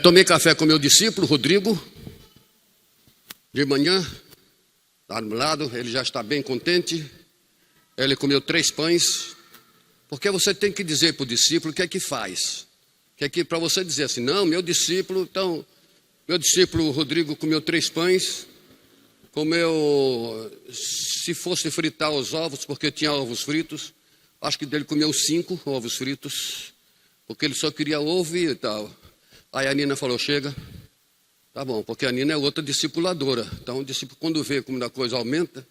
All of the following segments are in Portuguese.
Tomei café com meu discípulo, Rodrigo, de manhã, está do lado, ele já está bem contente. Ele comeu 3 pães, porque você tem que dizer para o discípulo o que é que faz. Que é que para você dizer assim, não, meu discípulo Rodrigo comeu 3 pães, comeu, se fosse fritar os ovos, porque tinha ovos fritos, acho que dele comeu 5 ovos fritos, porque ele só queria ovo e tal. Aí a Nina falou, chega, tá bom, porque a Nina é outra discipuladora. Então o discípulo, quando vê como a coisa aumenta,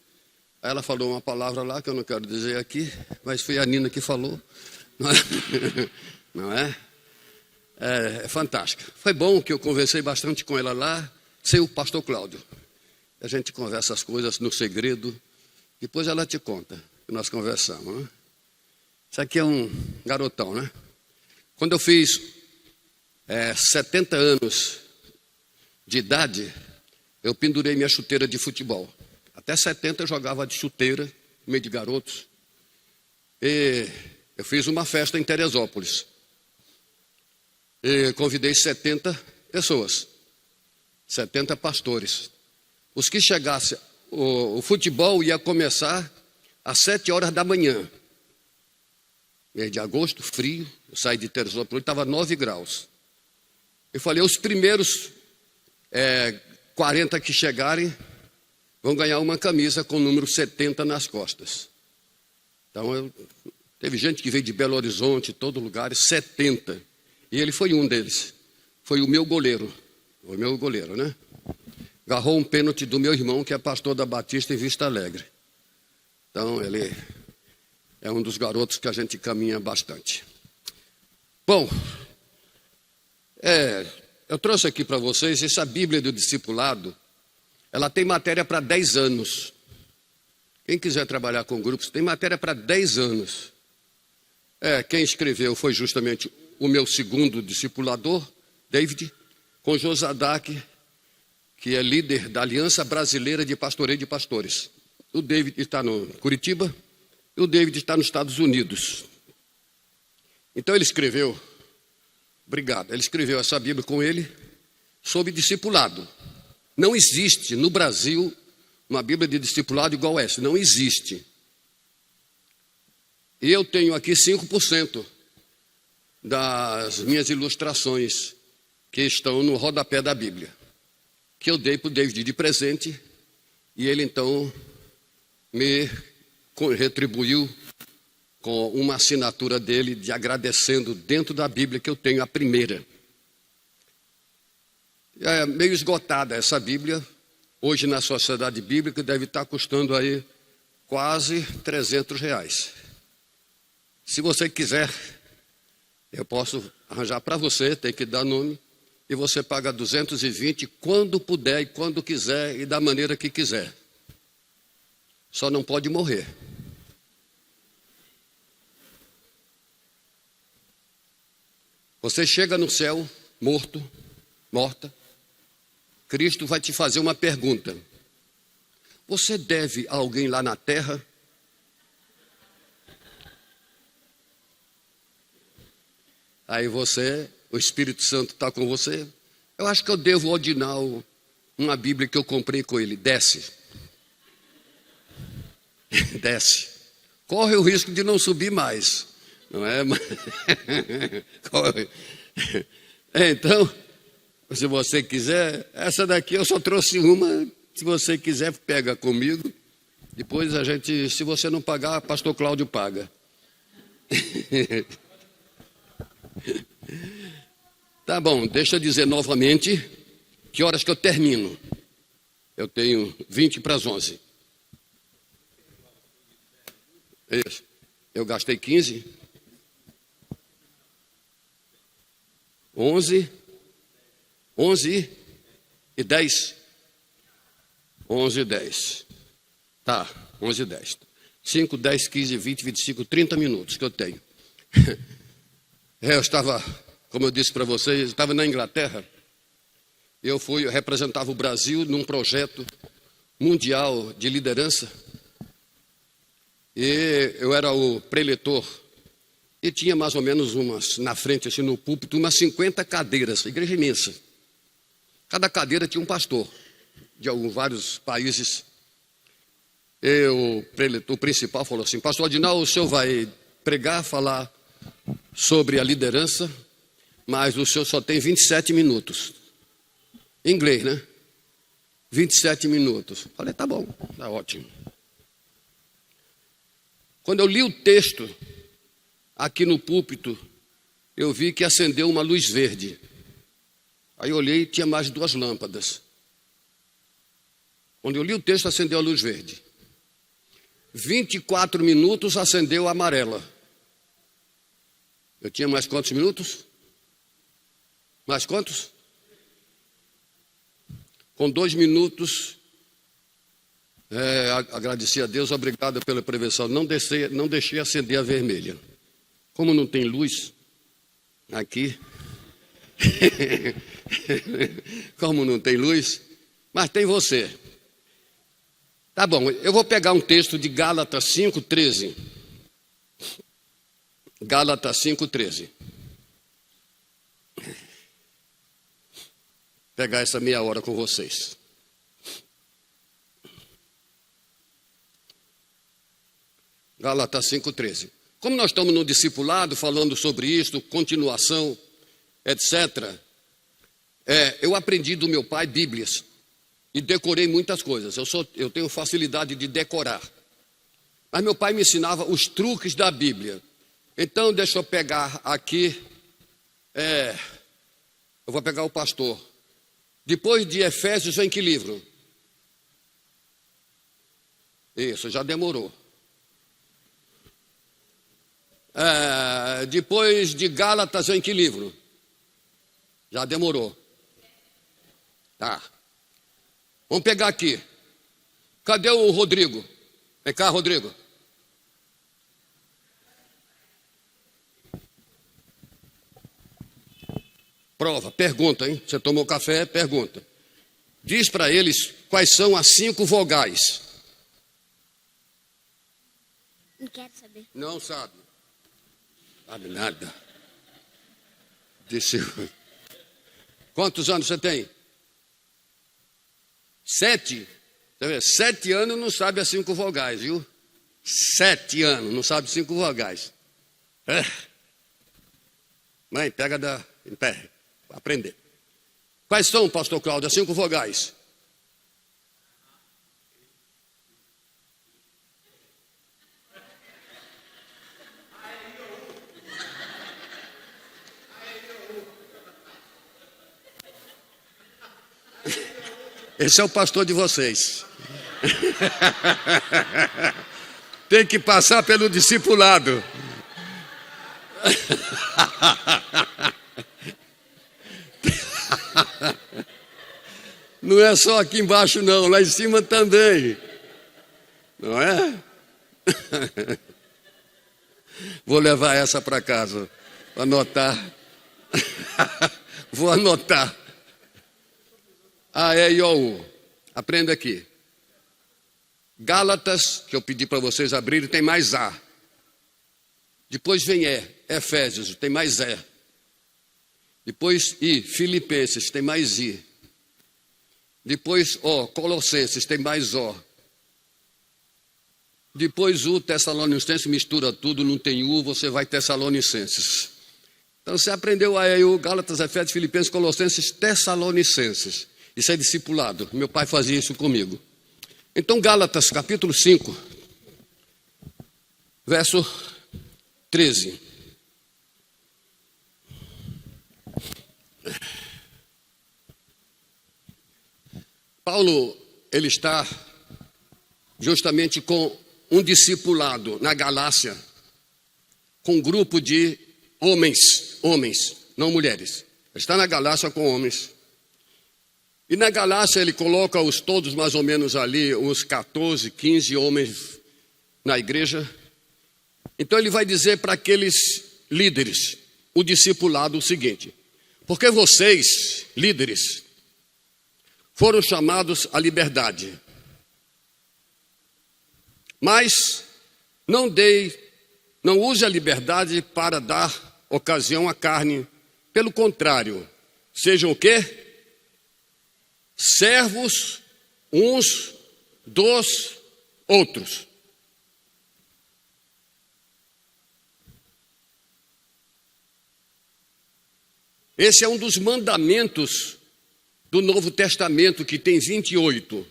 aí ela falou uma palavra lá que eu não quero dizer aqui, mas foi a Nina que falou. Não é? É fantástica. Foi bom que eu conversei bastante com ela lá, sem o pastor Cláudio. A gente conversa as coisas no segredo, depois ela te conta que nós conversamos. Né? Isso aqui é um garotão, né? Quando eu fiz 70 anos de idade, eu pendurei minha chuteira de futebol. Até 70 eu jogava de chuteira, no meio de garotos. E eu fiz uma festa em Teresópolis. E convidei 70 pessoas, 70 pastores. Os que chegassem, o futebol ia começar às 7 horas da manhã. Mês de agosto, frio, eu saí de Teresópolis, estava 9 graus. Eu falei, os primeiros 40 que chegarem vão ganhar uma camisa com o número 70 nas costas. Então, teve gente que veio de Belo Horizonte, todo lugar, 70. E ele foi um deles. Foi o meu goleiro, né? Agarrou um pênalti do meu irmão, que é pastor da Batista em Vista Alegre. Então, ele é um dos garotos que a gente caminha bastante. Bom, eu trouxe aqui para vocês essa Bíblia do Discipulado. Ela tem matéria para 10 anos. Quem quiser trabalhar com grupos, tem matéria para 10 anos. Quem escreveu foi justamente o meu segundo discipulador, David, com Josadac, que é líder da Aliança Brasileira de Pastoreio de Pastores. O David está no Curitiba e o David está nos Estados Unidos. Então ele escreveu, ele escreveu essa Bíblia com ele sobre discipulado. Não existe no Brasil uma Bíblia de discipulado igual essa, não existe. E eu tenho aqui 5% das minhas ilustrações que estão no rodapé da Bíblia, que eu dei para o David de presente, e ele então me retribuiu com uma assinatura dele de agradecendo dentro da Bíblia, que eu tenho a primeira. É meio esgotada essa Bíblia, hoje na Sociedade Bíblica deve estar custando aí quase R$300. Se você quiser, eu posso arranjar para você, tem que dar nome, e você paga 220 quando puder e quando quiser e da maneira que quiser. Só não pode morrer. Você chega no céu, morta, Cristo vai te fazer uma pergunta. Você deve a alguém lá na terra? Aí o Espírito Santo está com você. Eu acho que eu devo ao Odinal uma Bíblia que eu comprei com ele. Desce. Desce. Corre o risco de não subir mais. Não é? Corre. Então, se você quiser, essa daqui eu só trouxe uma. Se você quiser, pega comigo. Depois a gente, se você não pagar, pastor Cláudio paga. Tá bom, deixa eu dizer novamente que horas que eu termino. Eu tenho 20 para as 11. Isso. Eu gastei 15. 11 e 10. 11 e 10. Tá, 11 e 10. 5, 10, 15, 20, 25, 30 minutos que eu tenho. Eu estava, como eu disse para vocês, eu estava na Inglaterra. Eu representava o Brasil num projeto mundial de liderança. E eu era o preletor E tinha mais ou menos na frente, assim, no púlpito, umas 50 cadeiras, igreja imensa. Cada cadeira tinha um pastor, de vários países. O principal falou assim: pastor Adinal, o senhor vai pregar, falar sobre a liderança, mas o senhor só tem 27 minutos. Em inglês, né? 27 minutos. Falei, tá bom, tá ótimo. Quando eu li o texto aqui no púlpito, eu vi que acendeu uma luz verde. Aí eu olhei e tinha mais 2 lâmpadas. Quando eu li o texto, acendeu a luz verde. 24 minutos, acendeu a amarela. Eu tinha mais quantos minutos? Mais quantos? Com 2 minutos, agradeci a Deus, obrigado pela prevenção. Não deixei acender a vermelha. Como não tem luz aqui, como não tem luz, mas tem você. Tá bom, eu vou pegar um texto de Gálatas 5:13. Gálatas 5:13. Pegar essa meia hora com vocês. Gálatas 5:13. Como nós estamos no discipulado, falando sobre isto, continuação, etc., eu aprendi do meu pai Bíblias e decorei muitas coisas. Eu tenho facilidade de decorar. Mas meu pai me ensinava os truques da Bíblia. Então, deixa eu pegar aqui, eu vou pegar o pastor. Depois de Efésios, vem que livro? Isso, já demorou. Depois de Gálatas, vem que livro? Já demorou. Tá. Vamos pegar aqui. Cadê o Rodrigo? Vem cá, Rodrigo. Prova, pergunta, hein? Você tomou café, pergunta. Diz para eles quais são as 5 vogais. Não quero saber. Não sabe. Sabe nada. Disse. Quantos anos você tem? 7. 7 anos não sabe as 5 vogais, viu? 7 anos não sabe 5 vogais. Mãe, pega em pé. Aprender. Quais são, pastor Cláudio, as 5 vogais? Esse é o pastor de vocês. Tem que passar pelo discipulado. Não é só aqui embaixo não, lá em cima também. Não é? Vou levar essa para casa, para anotar. Vou anotar. A, E, I, O, U. Aprenda aqui. Gálatas, que eu pedi para vocês abrirem, tem mais A. Depois vem E. Efésios, tem mais E. Depois I. Filipenses, tem mais I. Depois O. Colossenses, tem mais O. Depois U. Tessalonicenses, mistura tudo, não tem U, você vai Tessalonicenses. Então você aprendeu a E, I, O, U, Gálatas, Efésios, Filipenses, Colossenses, Tessalonicenses. Isso é discipulado. Meu pai fazia isso comigo. Então, Gálatas, capítulo 5, verso 13. Paulo, ele está justamente com um discipulado na Galácia, com um grupo de homens, não mulheres. Ele está na Galácia com homens. E na Galácia ele coloca-os todos mais ou menos ali, uns 14, 15 homens na igreja. Então ele vai dizer para aqueles líderes, o discipulado, o seguinte: porque vocês, líderes, foram chamados à liberdade, mas não dei Não use a liberdade para dar ocasião à carne. Pelo contrário, sejam o quê? Servos uns dos outros. Esse é um dos mandamentos do Novo Testamento, que tem 28.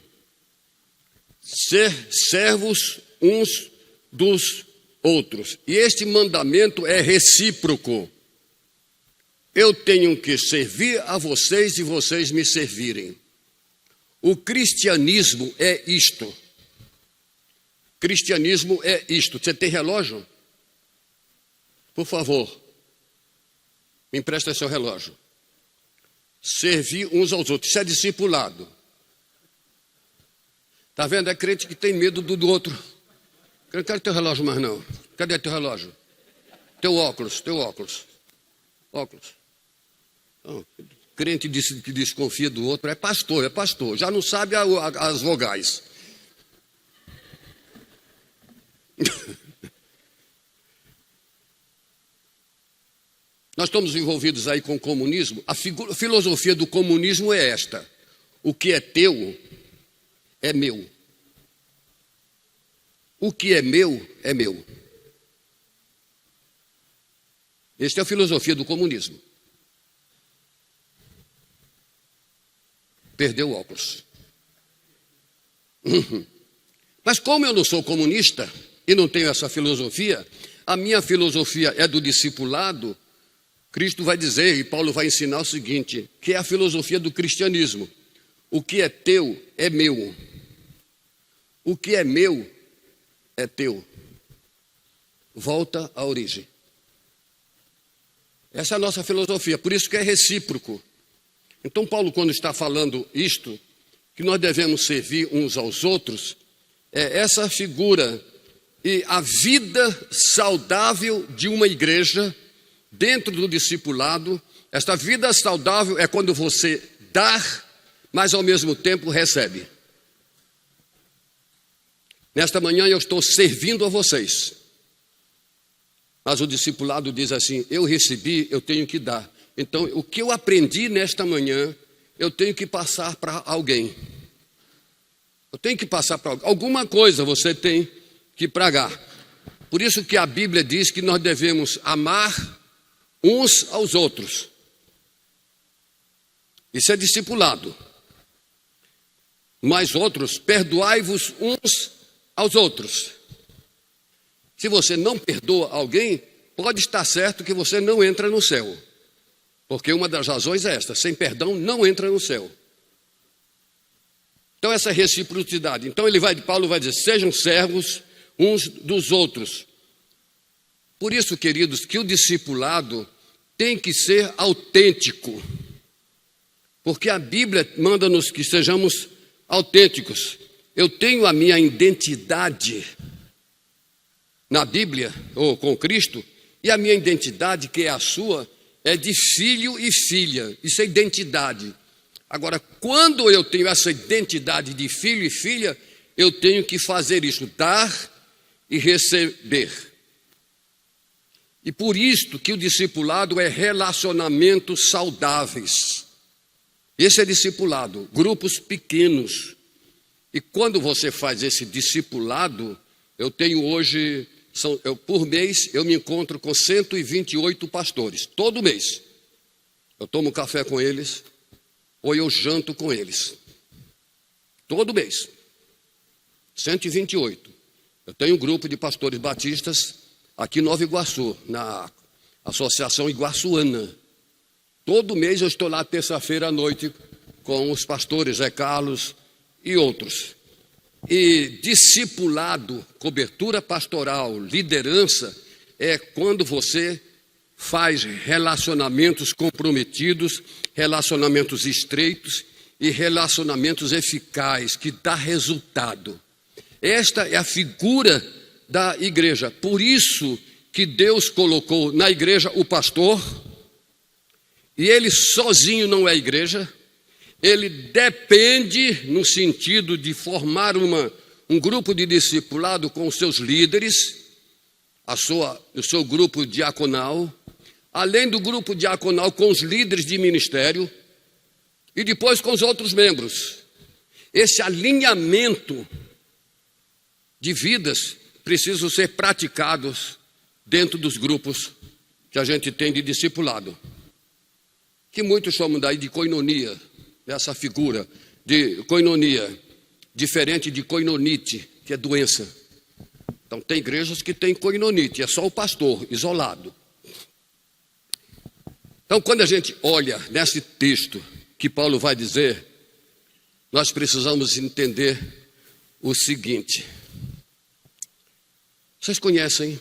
Ser servos uns dos outros. E este mandamento é recíproco. Eu tenho que servir a vocês e vocês me servirem. O cristianismo é isto. Cristianismo é isto. Você tem relógio? Por favor, me empresta seu relógio. Servir uns aos outros. Isso é discipulado. Está vendo? É crente que tem medo do outro. Eu não quero teu relógio mais não. Cadê teu relógio? Teu óculos. Óculos. Não, crente que desconfia do outro é pastor. Já não sabe as vogais. Nós estamos envolvidos aí com o comunismo. A filosofia do comunismo é esta: o que é teu é meu. O que é meu é meu. Esta é a filosofia do comunismo. Perdeu o óculos. Mas como eu não sou comunista e não tenho essa filosofia, a minha filosofia é do discipulado. Cristo vai dizer, e Paulo vai ensinar o seguinte, que é a filosofia do cristianismo. O que é teu é meu. O que é meu é teu. Volta à origem. Essa é a nossa filosofia, por isso que é recíproco. Então Paulo, quando está falando isto, que nós devemos servir uns aos outros, é essa figura e a vida saudável de uma igreja dentro do discipulado. Esta vida saudável é quando você dá, mas ao mesmo tempo recebe. Nesta manhã eu estou servindo a vocês. Mas o discipulado diz assim: eu recebi, eu tenho que dar. Então, o que eu aprendi nesta manhã, eu tenho que passar para alguém. Eu tenho que passar para alguém. Alguma coisa você tem que pagar. Por isso que a Bíblia diz que nós devemos amar uns aos outros. Isso é discipulado. Mas outros, perdoai-vos uns aos outros. Se você não perdoa alguém, pode estar certo que você não entra no céu. Porque uma das razões é esta: sem perdão não entra no céu. Então essa reciprocidade. Então Paulo vai dizer: sejam servos uns dos outros. Por isso, queridos, que o discipulado tem que ser autêntico. Porque a Bíblia manda-nos que sejamos autênticos. Eu tenho a minha identidade na Bíblia, ou com Cristo, e a minha identidade, que é a sua, é de filho e filha. Isso é identidade. Agora, quando eu tenho essa identidade de filho e filha, eu tenho que fazer isso, dar e receber. E por isto que o discipulado é relacionamentos saudáveis. Esse é discipulado, grupos pequenos. E quando você faz esse discipulado, eu tenho hoje, por mês, eu me encontro com 128 pastores, todo mês. Eu tomo café com eles, ou eu janto com eles. Todo mês. 128. Eu tenho um grupo de pastores batistas aqui em Nova Iguaçu, na Associação Iguaçuana. Todo mês eu estou lá terça-feira à noite com os pastores Zé Carlos e outros. E discipulado, cobertura pastoral, liderança, é quando você faz relacionamentos comprometidos, relacionamentos estreitos e relacionamentos eficazes, que dá resultado. Esta é a figura da igreja. Por isso que Deus colocou na igreja o pastor, e ele sozinho não é igreja. Ele depende no sentido de formar um grupo de discipulado com os seus líderes. o seu grupo diaconal, além do grupo diaconal com os líderes de ministério e depois com os outros membros. Esse alinhamento de vidas precisam ser praticados dentro dos grupos que a gente tem de discipulado, que muitos chamam daí de koinonia, essa figura de koinonia, diferente de koinonite, que é doença. Então tem igrejas que tem koinonite, é só o pastor, isolado. Então quando a gente olha nesse texto que Paulo vai dizer, nós precisamos entender o seguinte. Vocês conhecem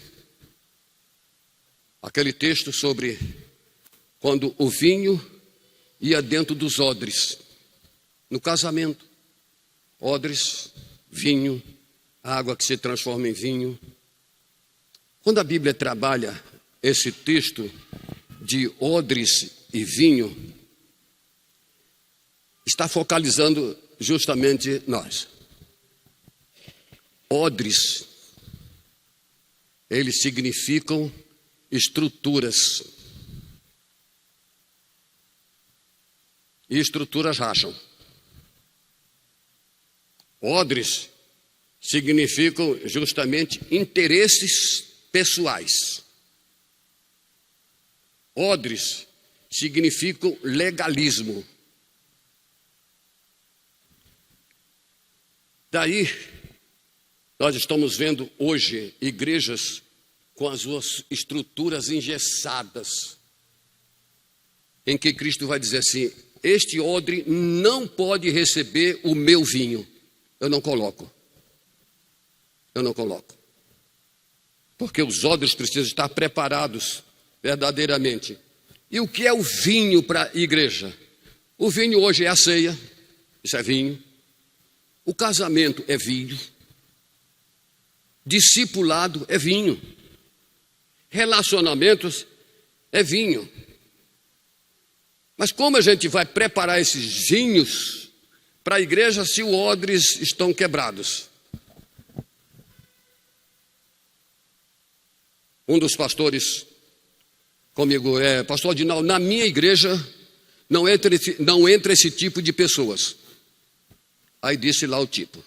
aquele texto sobre quando o vinho ia dentro dos odres, no casamento? Odres, vinho, água que se transforma em vinho. Quando a Bíblia trabalha esse texto de odres e vinho, está focalizando justamente nós. Odres, eles significam estruturas. E estruturas racham. Odres significam justamente interesses pessoais. Odres significam legalismo. Daí, nós estamos vendo hoje igrejas com as suas estruturas engessadas, em que Cristo vai dizer assim: este odre não pode receber o meu vinho. Eu não coloco. Porque os odres precisam estar preparados verdadeiramente. E o que é o vinho para a igreja? O vinho hoje é a ceia, isso é vinho. O casamento é vinho. Discipulado é vinho. Relacionamentos é vinho. Mas como a gente vai preparar esses vinhos para a igreja se os odres estão quebrados? Um dos pastores comigo pastor Adinaldo, na minha igreja não entra esse tipo de pessoas. Aí disse lá o tipo: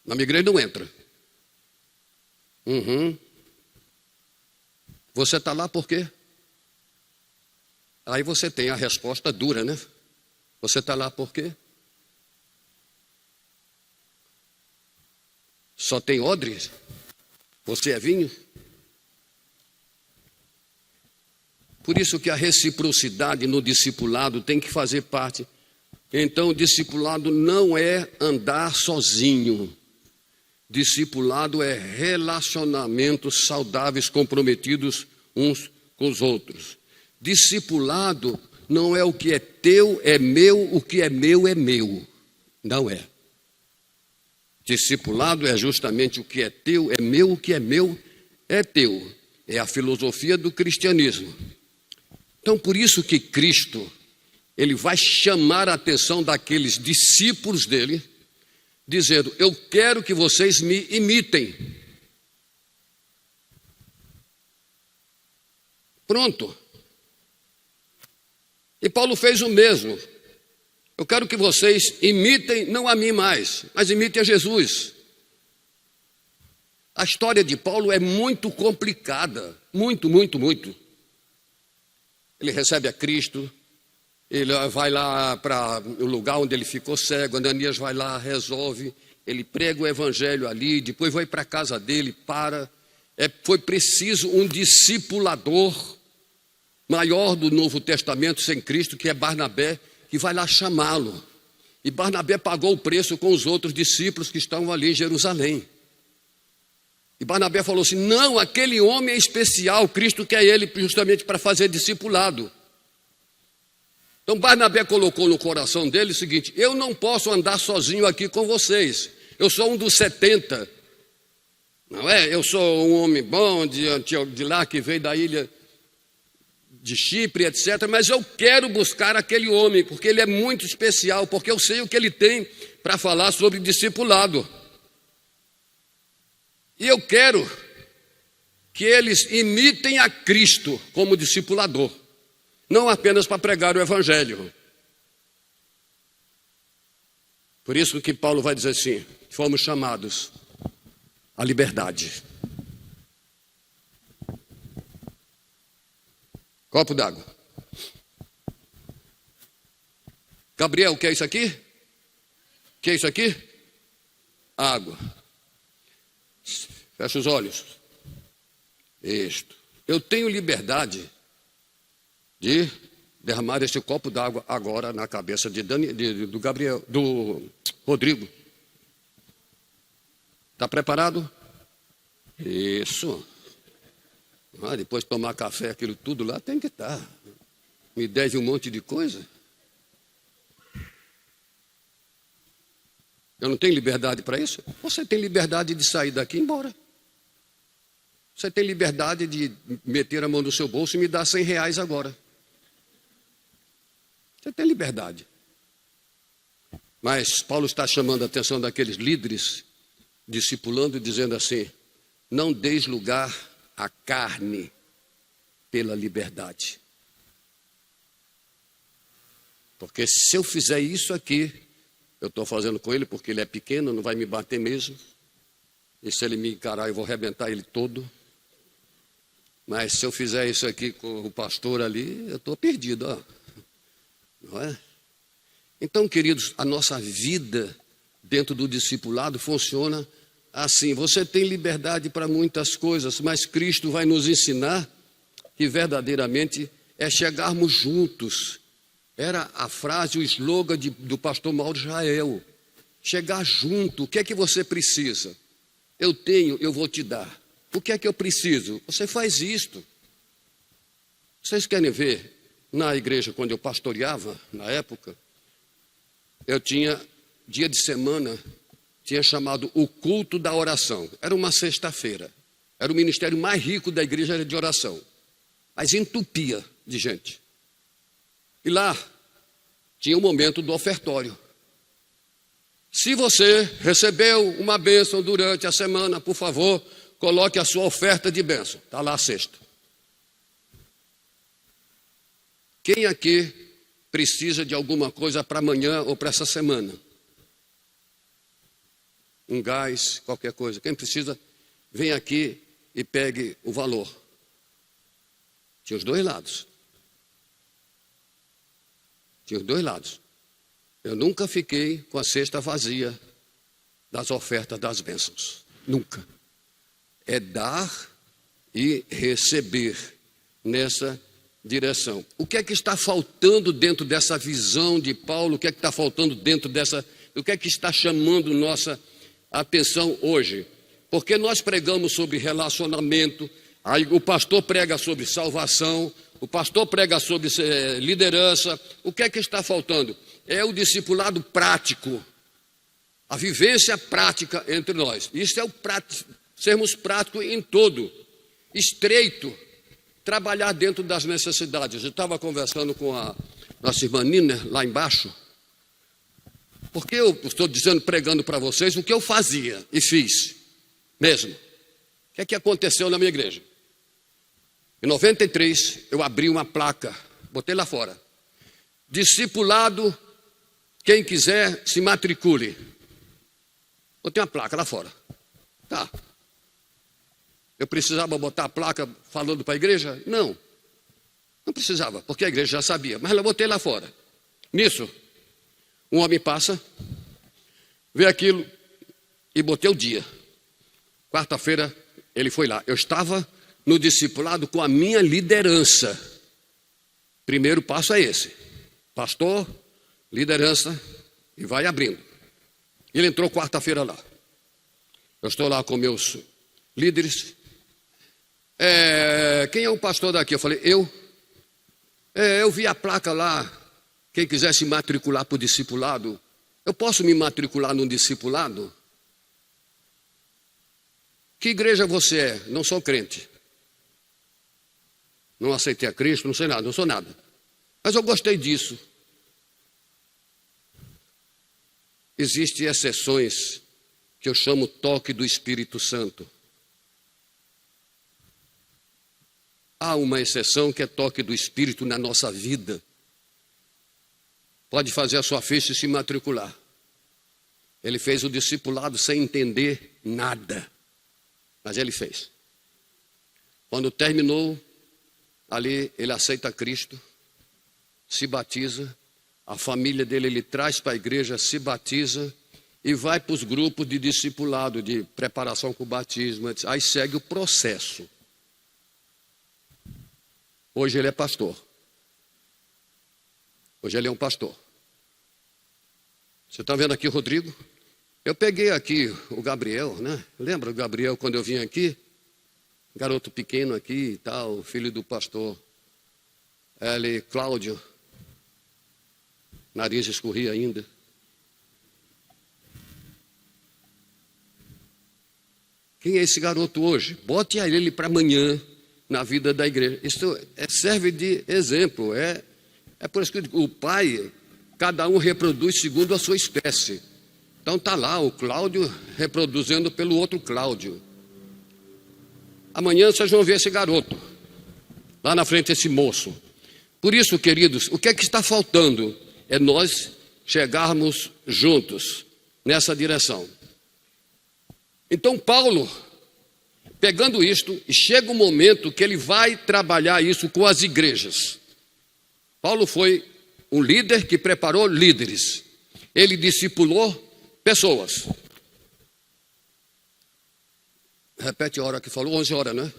na minha igreja não entra. Você está lá por quê? Aí você tem a resposta dura, né? Você está lá por quê? Só tem odres? Você é vinho? Por isso que a reciprocidade no discipulado tem que fazer parte. Então, o discipulado não é andar sozinho. Discipulado é relacionamentos saudáveis, comprometidos uns com os outros. Discipulado não é o que é teu, é meu, o que é meu. Não é. Discipulado é justamente o que é teu, é meu, o que é meu, é teu. É a filosofia do cristianismo. Então, por isso que Cristo, ele vai chamar a atenção daqueles discípulos dele, dizendo: eu quero que vocês me imitem. Pronto. E Paulo fez o mesmo. Eu quero que vocês imitem, não a mim mais, mas imitem a Jesus. A história de Paulo é muito complicada, muito. Ele recebe a Cristo, ele vai lá para o lugar onde ele ficou cego, Ananias vai lá, resolve, ele prega o evangelho ali, depois vai para a casa dele, foi preciso um discipulador maior do Novo Testamento sem Cristo, que é Barnabé, que vai lá chamá-lo. E Barnabé pagou o preço com os outros discípulos que estavam ali em Jerusalém. E Barnabé falou assim: não, aquele homem é especial, Cristo quer ele justamente para fazer discipulado. Então Barnabé colocou no coração dele o seguinte: eu não posso andar sozinho aqui com vocês, eu sou um dos 70, não é? Eu sou um homem bom de lá, que veio da ilha de Chipre, etc. Mas eu quero buscar aquele homem, porque ele é muito especial, porque eu sei o que ele tem para falar sobre discipulado. E eu quero que eles imitem a Cristo como discipulador, não apenas para pregar o Evangelho. Por isso que Paulo vai dizer assim: fomos chamados à liberdade. Copo d'água. Gabriel, o que é isso aqui? O que é isso aqui? Água. Fecha os olhos. Isto. Eu tenho liberdade de derramar esse copo d'água agora na cabeça do Gabriel, do Rodrigo. Está preparado? Isso. Depois de tomar café, aquilo tudo lá tem que estar. Me deve um monte de coisa. Eu não tenho liberdade para isso? Você tem liberdade de sair daqui e ir embora. Você tem liberdade de meter a mão no seu bolso e me dar R$100 agora. Você tem liberdade. Mas Paulo está chamando a atenção daqueles líderes, discipulando e dizendo assim: não deis lugar à carne pela liberdade. Porque se eu fizer isso aqui, eu estou fazendo com ele porque ele é pequeno, não vai me bater mesmo. E se ele me encarar, eu vou arrebentar ele todo. Mas se eu fizer isso aqui com o pastor ali, eu estou perdido, ó. Não é? Então, queridos, a nossa vida dentro do discipulado funciona assim. Você tem liberdade para muitas coisas, mas Cristo vai nos ensinar que verdadeiramente é chegarmos juntos. Era a frase, o slogan do pastor Mauro Israel. Chegar junto. O que é que você precisa? Eu tenho, eu vou te dar. O que é que eu preciso? Você faz isto. Vocês querem ver? Na igreja, quando eu pastoreava, na época, eu tinha, dia de semana, tinha chamado o culto da oração. Era uma sexta-feira. Era o ministério mais rico da igreja, era de oração. Mas entupia de gente. E lá tinha o momento do ofertório. Se você recebeu uma bênção durante a semana, por favor, coloque a sua oferta de bênção. Está lá a sexta. Quem aqui precisa de alguma coisa para amanhã ou para essa semana? Um gás, qualquer coisa. Quem precisa, vem aqui e pegue o valor. Tinha os dois lados. Tinha os dois lados. Eu nunca fiquei com a cesta vazia das ofertas das bênçãos. Nunca. É dar e receber nessa direção. O que é que está faltando dentro dessa visão de Paulo? O que é que está faltando dentro dessa... O que é que está chamando nossa atenção hoje? Porque nós pregamos sobre relacionamento, aí o pastor prega sobre salvação, o pastor prega sobre liderança. O que é que está faltando? É o discipulado prático, a vivência prática entre nós. Isso é o prático, sermos práticos em todo, estreito, trabalhar dentro das necessidades. Eu estava conversando com a nossa irmã Nina, lá embaixo, porque eu estou dizendo, pregando para vocês o que eu fazia e fiz mesmo. O que é que aconteceu na minha igreja? Em 93, eu abri uma placa, botei lá fora. Discipulado, quem quiser, se matricule. Botei uma placa lá fora. Tá. Eu precisava botar a placa falando para a igreja? Não. Não precisava, porque a igreja já sabia. Mas eu botei lá fora. Nisso, um homem passa, vê aquilo e botei o dia. Quarta-feira, ele foi lá. Eu estava no discipulado com a minha liderança. Primeiro passo é esse. Pastor, liderança, e vai abrindo. Ele entrou quarta-feira lá. Eu estou lá com meus líderes. Quem é o pastor daqui? Eu falei, eu. Eu vi a placa lá. Quem quiser se matricular para o discipulado, eu posso me matricular num discipulado? Que igreja você é? Não sou crente. Não aceitei a Cristo, não sei nada, não sou nada. Mas eu gostei disso. Existem exceções que eu chamo toque do Espírito Santo. Há uma exceção que é toque do Espírito na nossa vida. Pode fazer a sua ficha e se matricular. Ele fez o discipulado sem entender nada, mas ele fez. Quando terminou, ali ele aceita Cristo, se batiza, a família dele ele traz para a igreja, se batiza e vai para os grupos de discipulado, de preparação para o batismo. Aí segue o processo. Hoje ele é pastor. Hoje ele é um pastor. Você está vendo aqui o Rodrigo? Eu peguei aqui o Gabriel, né? Lembra o Gabriel quando eu vim aqui? Garoto pequeno aqui e tal, filho do pastor Cláudio. Nariz escorria ainda. Quem é esse garoto hoje? Bote ele para amanhã na vida da igreja. Isso serve de exemplo. É por isso que o pai, cada um reproduz segundo a sua espécie. Então está lá o Cláudio reproduzindo pelo outro Cláudio. Amanhã vocês vão ver esse garoto. Lá na frente esse moço. Por isso, queridos, o que é que está faltando? É nós chegarmos juntos nessa direção. Então Paulo, pegando isto, e chega um momento que ele vai trabalhar isso com as igrejas. Paulo foi um líder que preparou líderes. Ele discipulou pessoas. Repete a hora que falou, 11 horas, né?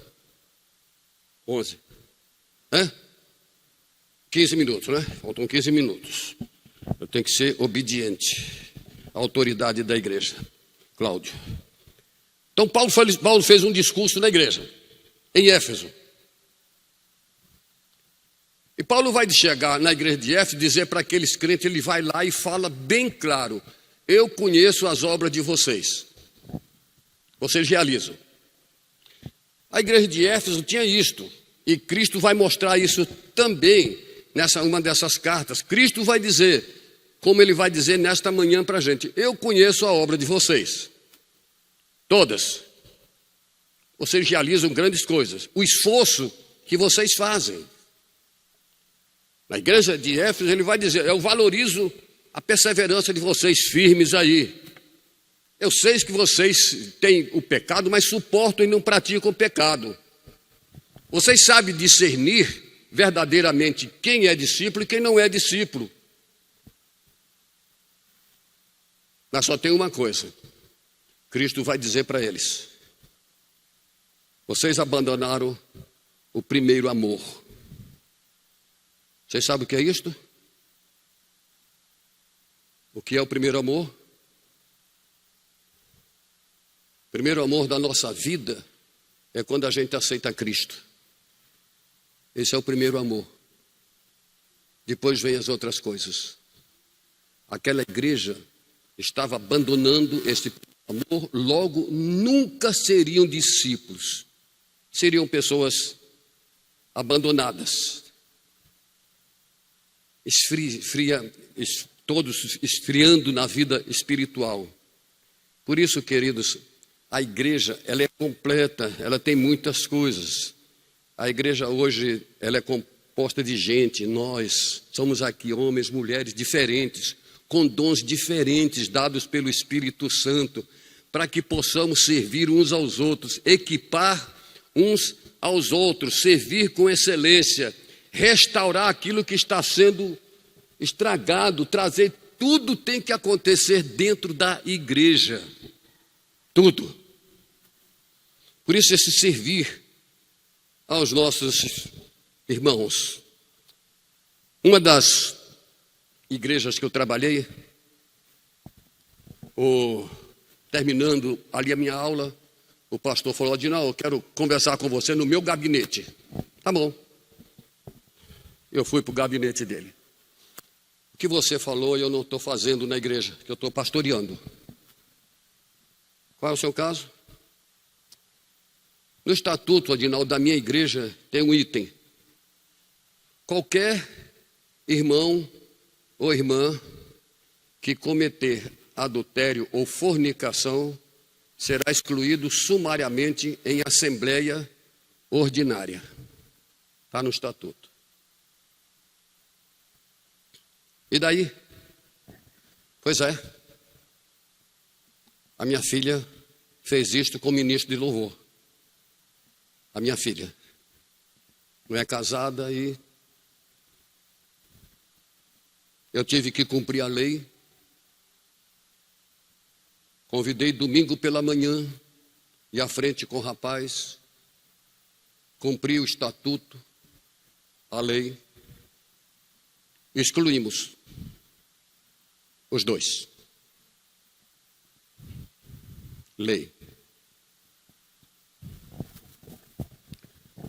11. 15 minutos, né? Faltam 15 minutos. Eu tenho que ser obediente à autoridade da igreja. Cláudio. Então Paulo fez um discurso na igreja, em Éfeso. E Paulo vai chegar na igreja de Éfeso, dizer para aqueles crentes, ele vai lá e fala bem claro: eu conheço as obras de vocês. Vocês realizam. A igreja de Éfeso tinha isto, e Cristo vai mostrar isso também nessa uma dessas cartas. Cristo vai dizer, como ele vai dizer nesta manhã para a gente: eu conheço a obra de vocês. Todas. Vocês realizam grandes coisas. O esforço que vocês fazem. Na igreja de Éfeso ele vai dizer: eu valorizo a perseverança de vocês firmes aí. Eu sei que vocês têm o pecado, mas suportam e não praticam o pecado. Vocês sabem discernir verdadeiramente quem é discípulo e quem não é discípulo. Mas só tem uma coisa. Cristo vai dizer para eles: vocês abandonaram o primeiro amor. Vocês sabem o que é isto? O que é o primeiro amor? O primeiro amor da nossa vida é quando a gente aceita Cristo. Esse é o primeiro amor. Depois vem as outras coisas. Aquela igreja estava abandonando esse amor, logo nunca seriam discípulos. Seriam pessoas abandonadas. Todos esfriando na vida espiritual. Por isso, queridos, a igreja, ela é completa, ela tem muitas coisas. A igreja hoje, ela é composta de gente, nós somos aqui homens, mulheres diferentes, com dons diferentes dados pelo Espírito Santo, para que possamos servir uns aos outros, equipar uns aos outros, servir com excelência, restaurar aquilo que está sendo estragado, trazer, tudo tem que acontecer dentro da igreja. Tudo. Por isso esse servir aos nossos irmãos. Uma das igrejas que eu trabalhei, terminando ali a minha aula, o pastor falou: Adinal, eu quero conversar com você no meu gabinete. Tá bom. Eu fui para o gabinete dele. O que você falou eu não estou fazendo na igreja, que eu estou pastoreando. Qual é o seu caso? No estatuto, Adinaldo, da minha igreja tem um item. Qualquer irmão ou irmã que cometer adultério ou fornicação será excluído sumariamente em assembleia ordinária. Está no estatuto. E daí? Pois é. A minha filha fez isto com o ministro de louvor. A minha filha. Não é casada e eu tive que cumprir a lei. Convidei domingo pela manhã, e à frente com o rapaz, cumpri o estatuto, a lei, excluímos os dois. Lei.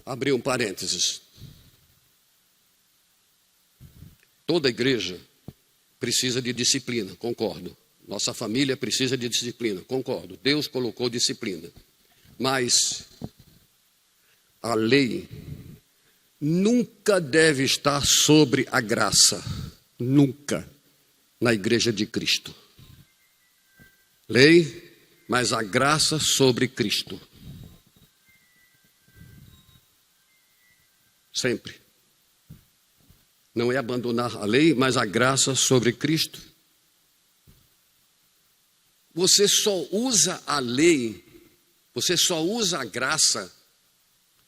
Abri um parênteses. Toda igreja precisa de disciplina, concordo. Nossa família precisa de disciplina, concordo. Deus colocou disciplina. Mas a lei nunca deve estar sobre a graça. Nunca. Na igreja de Cristo. Lei, mas a graça sobre Cristo. Sempre. Não é abandonar a lei, mas a graça sobre Cristo. Você só usa a lei, você só usa a graça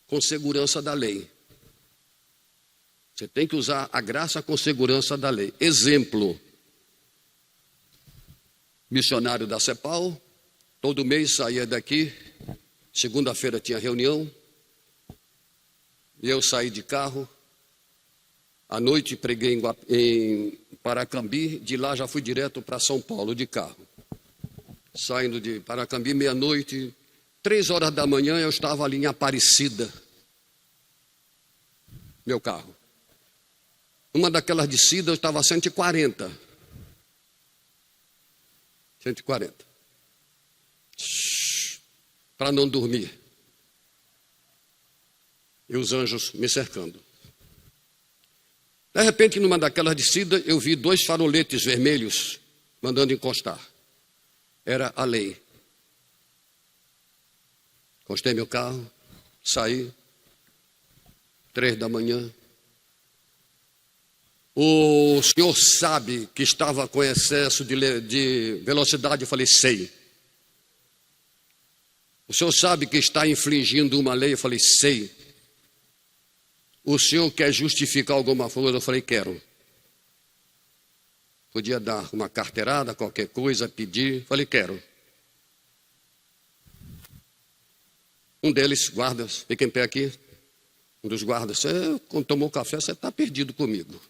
com segurança da lei. Você tem que usar a graça com segurança da lei. Exemplo, missionário da CEPAL, todo mês saía daqui, segunda-feira tinha reunião, e eu saí de carro, à noite preguei em Paracambi, de lá já fui direto para São Paulo de carro. Saindo de Paracambi, meia-noite, 3h da manhã, eu estava ali em Aparecida, meu carro. Uma daquelas descidas, eu estava a 140. 140. Para não dormir. E os anjos me cercando. De repente, numa daquelas descidas, eu vi 2 faroletes vermelhos mandando encostar. Era a lei. Encostei meu carro, saí, 3 da manhã. O senhor sabe que estava com excesso de velocidade? Eu falei, sei. O senhor sabe que está infringindo uma lei? Eu falei, sei. O senhor quer justificar alguma coisa? Eu falei, quero. Podia dar uma carteirada, qualquer coisa, pedir. Falei, quero. Um deles, guardas, fica em pé aqui. Um dos guardas, quando tomou café, você está perdido comigo.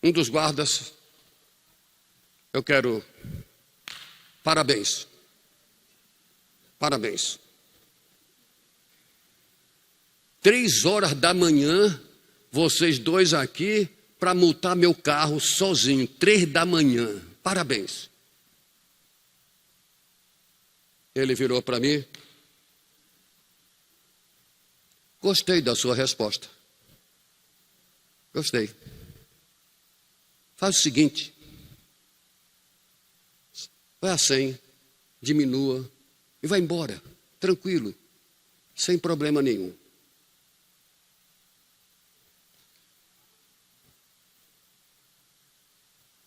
Um dos guardas, eu quero, parabéns. Parabéns. 3h da manhã, vocês dois aqui, para multar meu carro sozinho, 3 da manhã. Parabéns. Ele virou para mim. Gostei da sua resposta. Gostei. Faz o seguinte. Vai a 100, diminua e vai embora, tranquilo, sem problema nenhum.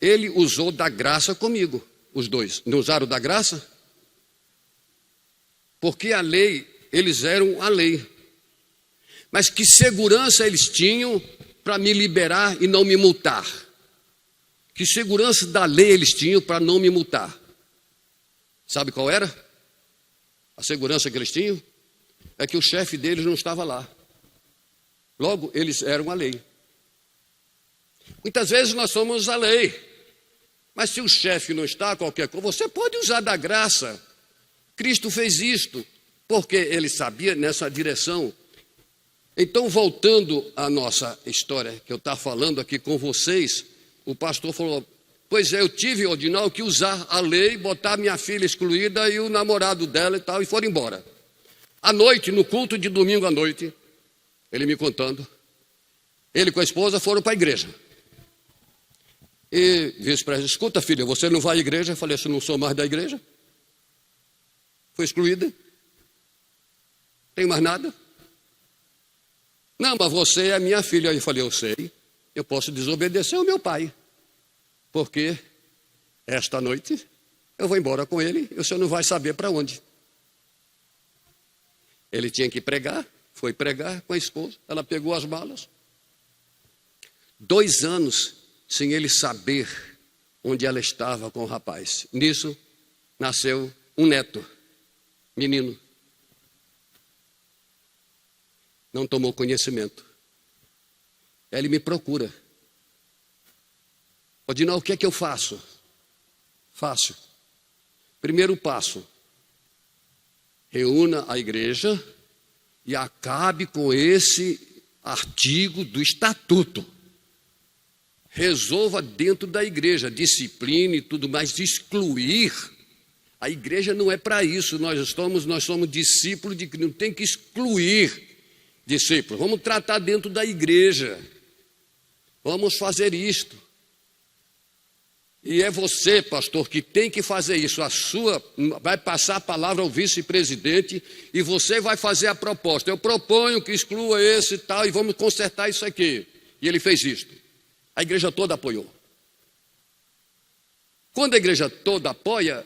Ele usou da graça comigo, os dois. Não usaram da graça? Porque a lei, eles eram a lei. Mas que segurança eles tinham para me liberar e não me multar? Que segurança da lei eles tinham para não me multar? Sabe qual era? A segurança que eles tinham? É que o chefe deles não estava lá. Logo, eles eram a lei. Muitas vezes nós somos a lei. Mas se o chefe não está, qualquer coisa, você pode usar da graça. Cristo fez isto, porque ele sabia nessa direção. Então, voltando à nossa história, que eu estava falando aqui com vocês, o pastor falou, pois é, eu tive, Ordinal, que usar a lei, botar minha filha excluída e o namorado dela e tal, e foram embora. À noite, no culto de domingo à noite, ele me contando, ele com a esposa foram para a igreja. E disse para ela, escuta filha, você não vai à igreja? Eu falei, eu não sou mais da igreja. Foi excluída. Tem mais nada. Não, mas você é minha filha. Eu falei, eu sei, eu posso desobedecer ao meu pai, porque esta noite eu vou embora com ele e o senhor não vai saber para onde. Ele tinha que pregar, foi pregar com a esposa, ela pegou as malas. 2 anos sem ele saber onde ela estava com o rapaz. Nisso, nasceu um neto, menino. Não tomou conhecimento. Ele me procura. Odinaldo, o que é que eu faço? Fácil. Primeiro passo. Reúna a igreja e acabe com esse artigo do estatuto. Resolva dentro da igreja, disciplina e tudo mais, excluir. A igreja não é para isso, nós somos discípulos de que não tem que excluir discípulos. Vamos tratar dentro da igreja. Vamos fazer isto. E é você, pastor, que tem que fazer isso. Vai passar a palavra ao vice-presidente e você vai fazer a proposta. Eu proponho que exclua esse e tal e vamos consertar isso aqui. E ele fez isto. A igreja toda apoiou. Quando a igreja toda apoia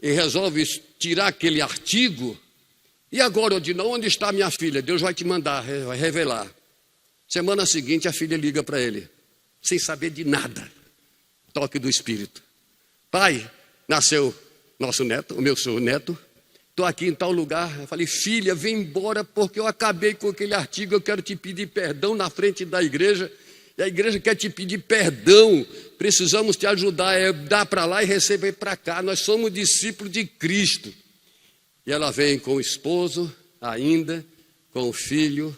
e resolve tirar aquele artigo, e agora, Odinaldo, onde está minha filha? Deus vai te mandar, vai revelar. Semana seguinte a filha liga para ele, sem saber de nada. Toque do Espírito. Pai, nasceu nosso neto, o meu neto. Estou aqui em tal lugar. Eu falei, filha, vem embora porque eu acabei com aquele artigo. Eu quero te pedir perdão na frente da igreja. E a igreja quer te pedir perdão. Precisamos te ajudar. É dar para lá e receber para cá. Nós somos discípulos de Cristo. E ela vem com o esposo, ainda, com o filho.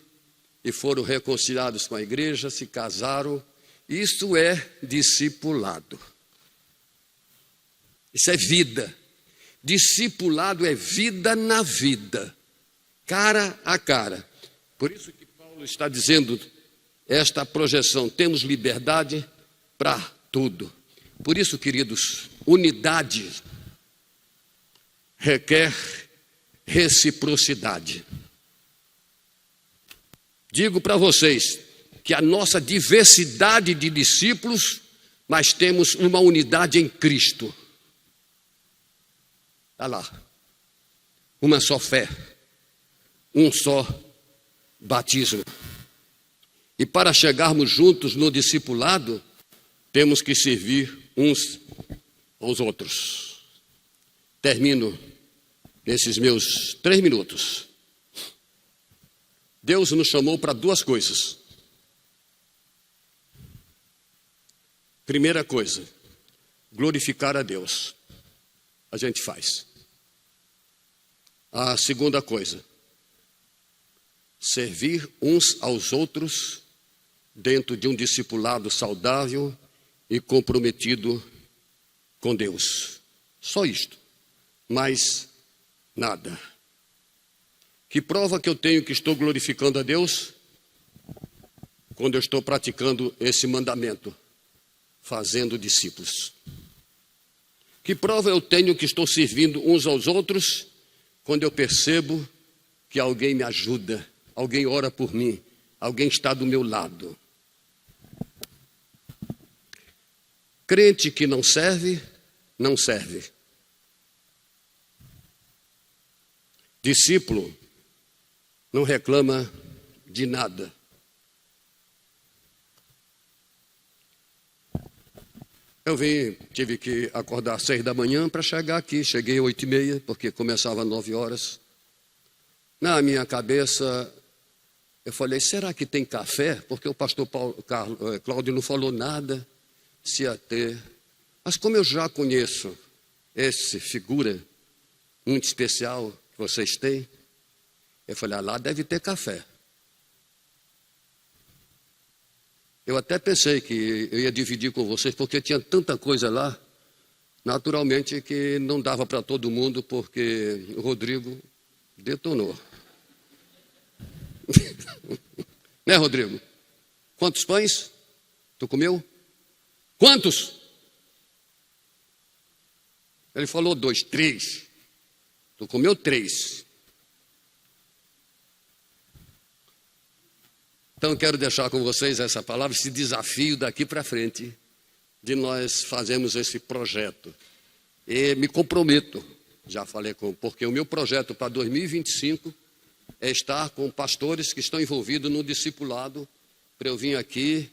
E foram reconciliados com a igreja, se casaram. Isso é discipulado. Isso é vida. Discipulado é vida na vida, cara a cara. Por isso que Paulo está dizendo esta projeção, temos liberdade para tudo. Por isso, queridos, unidade requer reciprocidade. Digo para vocês que a nossa diversidade de discípulos, mas temos uma unidade em Cristo. Está lá. Uma só fé. Um só batismo. E para chegarmos juntos no discipulado, temos que servir uns aos outros. Termino nesses meus 3 minutos. Deus nos chamou para 2 coisas. Primeira coisa, glorificar a Deus. A gente faz. A segunda coisa, servir uns aos outros dentro de um discipulado saudável e comprometido com Deus. Só isto, mais nada. Que prova que eu tenho que estou glorificando a Deus? Quando eu estou praticando esse mandamento. Fazendo discípulos. Que prova eu tenho que estou servindo uns aos outros quando eu percebo que alguém me ajuda, alguém ora por mim, alguém está do meu lado. Crente que não serve, não serve. Discípulo não reclama de nada. Eu tive que acordar às 6 da manhã para chegar aqui. Cheguei às 8h30, porque começava às 9 horas. Na minha cabeça, eu falei, será que tem café? Porque o pastor Cláudio não falou nada se ia ter. Mas como eu já conheço essa figura muito especial que vocês têm, eu falei, lá deve ter café. Eu até pensei que eu ia dividir com vocês, porque tinha tanta coisa lá, naturalmente que não dava para todo mundo, porque o Rodrigo detonou. Né, Rodrigo? Quantos pães? Tu comeu? Quantos? Ele falou 2, 3. Tu comeu 3. Então quero deixar com vocês essa palavra, esse desafio daqui para frente, de nós fazermos esse projeto. E me comprometo, já falei porque o meu projeto para 2025 é estar com pastores que estão envolvidos no discipulado, para eu vir aqui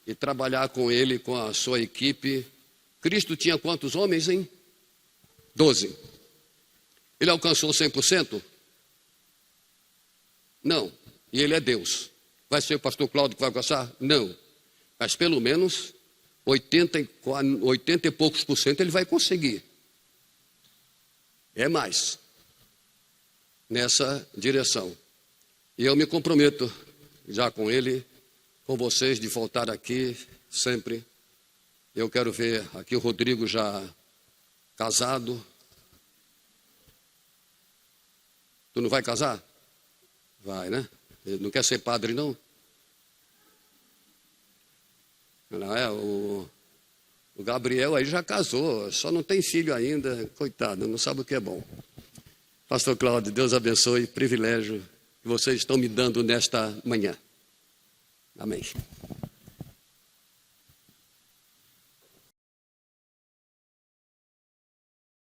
e trabalhar com ele, com a sua equipe. Cristo tinha quantos homens, hein? 12. Ele alcançou 100%? Não. E ele é Deus. Vai ser o pastor Cláudio que vai alcançar? Não. Mas pelo menos 80 e poucos por cento ele vai conseguir. É mais. Nessa direção. E eu me comprometo já com ele, com vocês, de voltar aqui sempre. Eu quero ver aqui o Rodrigo já casado. Tu não vai casar? Vai, né? Ele não quer ser padre, não? Não é? O Gabriel aí já casou, só não tem filho ainda, coitado, não sabe o que é bom. Pastor Cláudio, Deus abençoe, privilégio que vocês estão me dando nesta manhã. Amém.